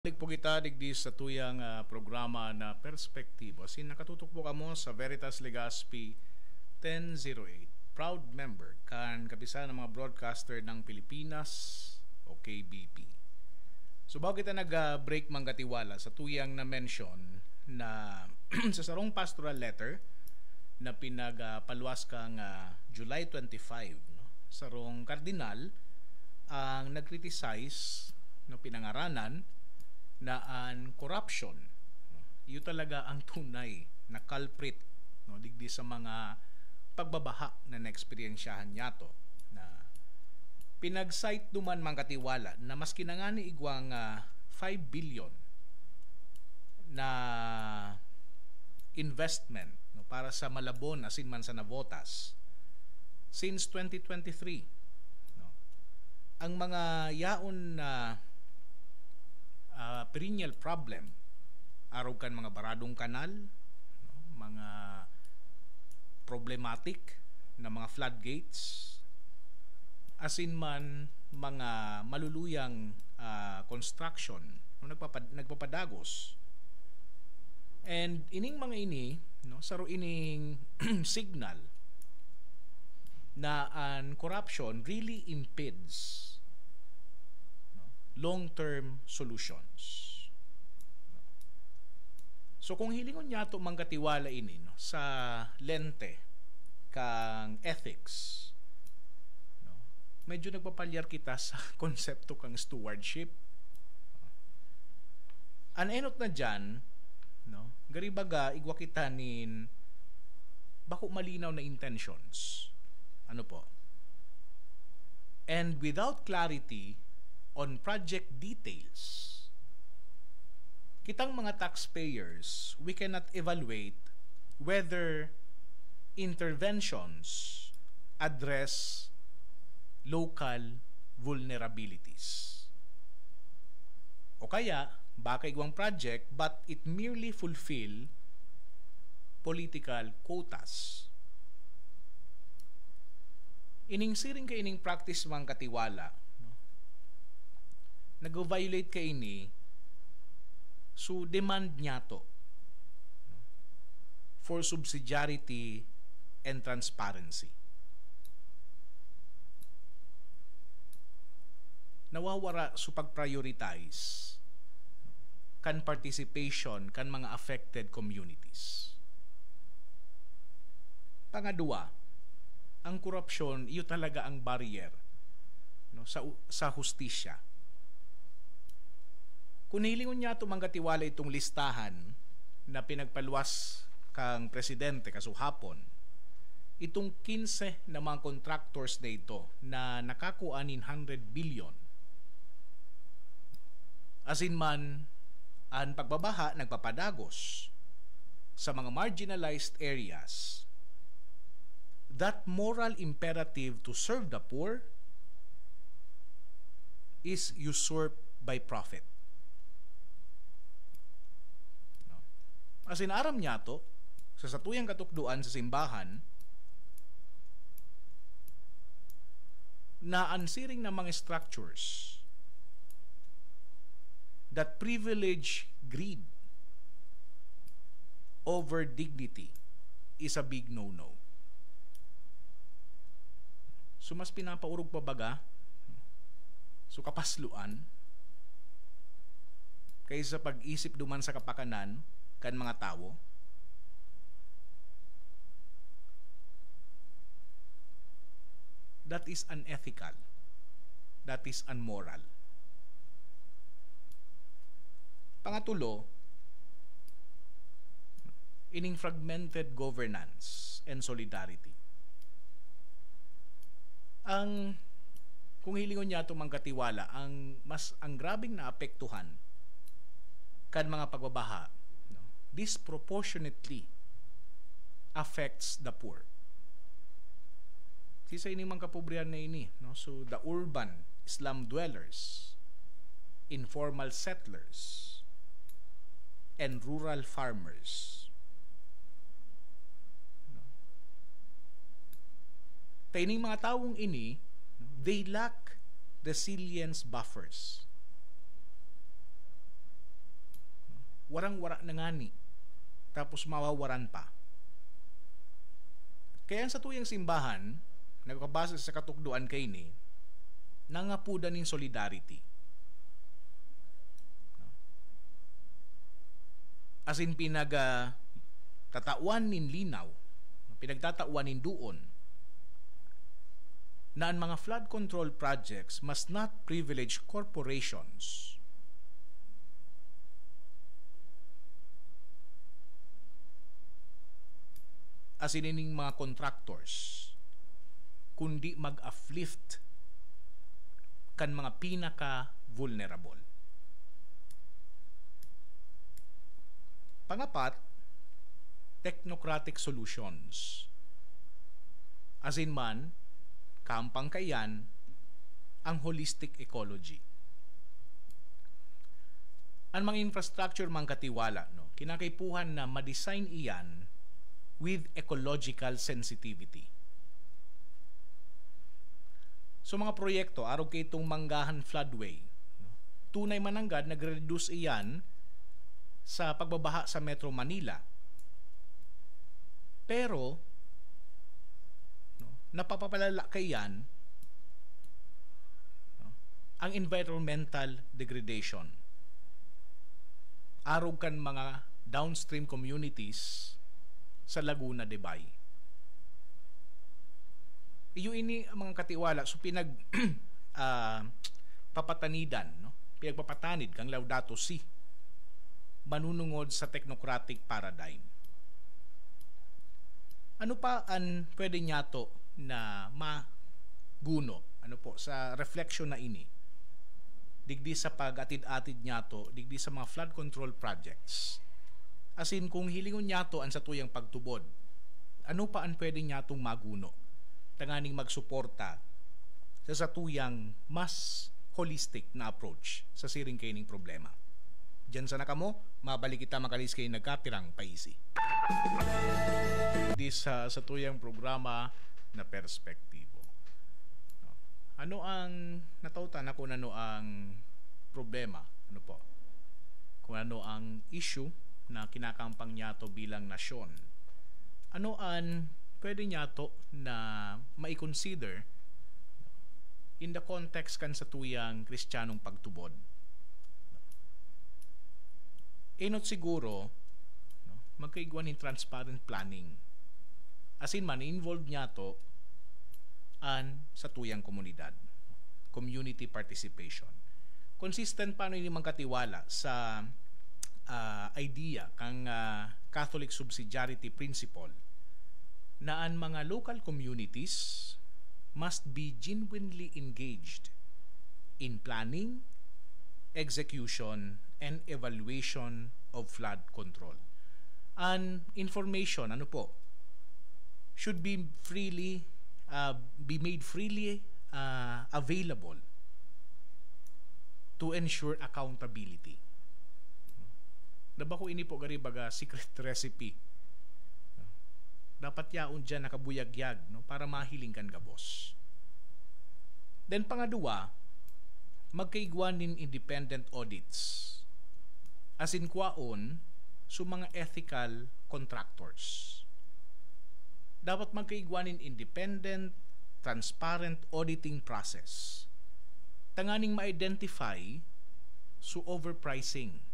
Balik po kita digdi sa tuyang programa na Perspektibo. Nakatutok po kamo sa Veritas Legazpi 1008. Proud member kan kabisa ng mga broadcaster ng Pilipinas o KBP. So bago kita nag-break manggatiwala sa tuyang na mention na sa sarong pastoral letter na pinagpaluwas kang July 25, no? Sarong kardinal ang nag-criticize no pinangaranan na ang corruption, no? Iyo talaga ang tunay na culprit, no? Digdi sa mga pagbabaha na naeksperyensyahan niya to, na pinag-cite duman mang katiwala na mas kinangani igwang 5 billion na investment, no? Para sa Malabon asin man sa Navotas since 2023, no? Ang mga yaon na perennial problem araw kan mga baradong kanal, no? Mga problematic na mga floodgates asin man mga maluluyang construction, no? Nagpapadagos, and ining mga ini, no, saro ining signal na ang corruption really impedes long-term solutions. So kung hilingon niya ito manggatiwala ini, no, sa lente kang ethics, no, medyo nagpapalyar kita sa konsepto kang stewardship. Anenot na dyan, no, garibaga igwa kita nin bako malinaw na intentions. Ano po? And without clarity on project details, kitang mga taxpayers, we cannot evaluate whether interventions address local vulnerabilities. O kaya, baka igwang project but it merely fulfill political quotas. Ining siring ka ining practice mang katiwala, nag-violate ka ini, so demand niya to for subsidiarity and transparency. Nawawara so pag-prioritize kan participation kan mga affected communities. Pangadua, ang korupsyon, iyo talaga ang barrier, no, sa hustisya. Kung hilingon niya ito manggatiwala itong listahan na pinagpaluwas kang presidente kasuhapon, itong 15 na mga contractors na ito na nakakuha 100 billion. Asin man, ang pagbabaha nagpapadagos sa mga marginalized areas, that moral imperative to serve the poor is usurped by profit. As in, aram niya to, sa satuyang katukduan sa simbahan, na ansiring na mga structures that privilege greed over dignity is a big no-no. So, mas pinapaurog pa baga, so kapasluan, kaysa pag-isip duman sa kapakanan, kan mga tao, that is unethical, that is unmoral. Pangatulo, ining fragmented governance and solidarity. Kung hilingon niya itong mangkatiwala, ang grabing naapektuhan kan mga pagbabaha, no, disproportionately affects the poor. Sisa ini mga kapobrihan na ini, no? So the urban slum dwellers, informal settlers, and rural farmers. No? Taining mga tawong ini, they lack resilience buffers. warang-wara na ngani. Tapos mawawaran pa. Kaya sa tuyang simbahan, nagkabasa sa katukduan kay ni, nangapuda ning solidarity. As in tatawan nin linaw, pinagtatawan nin duon, na ang mga flood control projects must not privilege corporations. As in ining mga contractors, kundi mag-uplift kan mga pinaka-vulnerable. Pangapat, technocratic solutions. As in man, kampang kayan, ang holistic ecology. Ang mga infrastructure mang katiwala, no, kinakaipuhan na ma-design iyan with ecological sensitivity. So mga proyekto, araw kay itong Manggahan Floodway, no, tunay mananggad, nagre-reduce iyan sa pagbabaha sa Metro Manila. Pero, no, napapapalala kayan, no, ang environmental degradation. Araw kan mga downstream communities sa Laguna de Bay. Iyo ini ang mga katiwala so papatanidan, no? Pinagpapatanid kang Laudato Si manunungod sa technocratic paradigm. Ano pa ang pwede nyato na maguno, ano po, sa reflection na ini? Digdi sa pag-atid-atid nyato, digdi sa mga flood control projects. As in, kung hilingon nyato ang sa tuyang pagtubod, ano pa ang pwede nyatong maguno? Tanganing magsuporta sa satuyang mas holistic na approach sa siring kaining problema. Diyan sa nakamo, mabalik kita makalis kayo nagkapirang paisi. Di sa tuyang programa na perspektibo. Ano ang natautan ako na ano ang problema? Ano po? Kung ano ang issue na kinakampang nyato bilang nasyon. Ano ang pwede nyato na mai-consider in the context kan sa tuyang Kristiyanong pagtubod. Not siguro, no, magkaiguan in transparent planning. As in man, involved nyato an sa tuyang komunidad. Community participation. Consistent paano ini magkatiwala sa idea kang Catholic subsidiarity principle na ang mga local communities must be genuinely engaged in planning, execution, and evaluation of flood control. And information, ano po, should be freely be made freely available to ensure accountability. Daba ko ini po gari baga secret recipe. Dapat yaon dyan nakabuyagyag, no, para mahiling kan gabos. Then pangadua, magkaigwan nin independent audits. As in kwaon, so mga ethical contractors. Dapat magkaigwan nin independent, transparent auditing process. Tanganing ma-identify so overpricing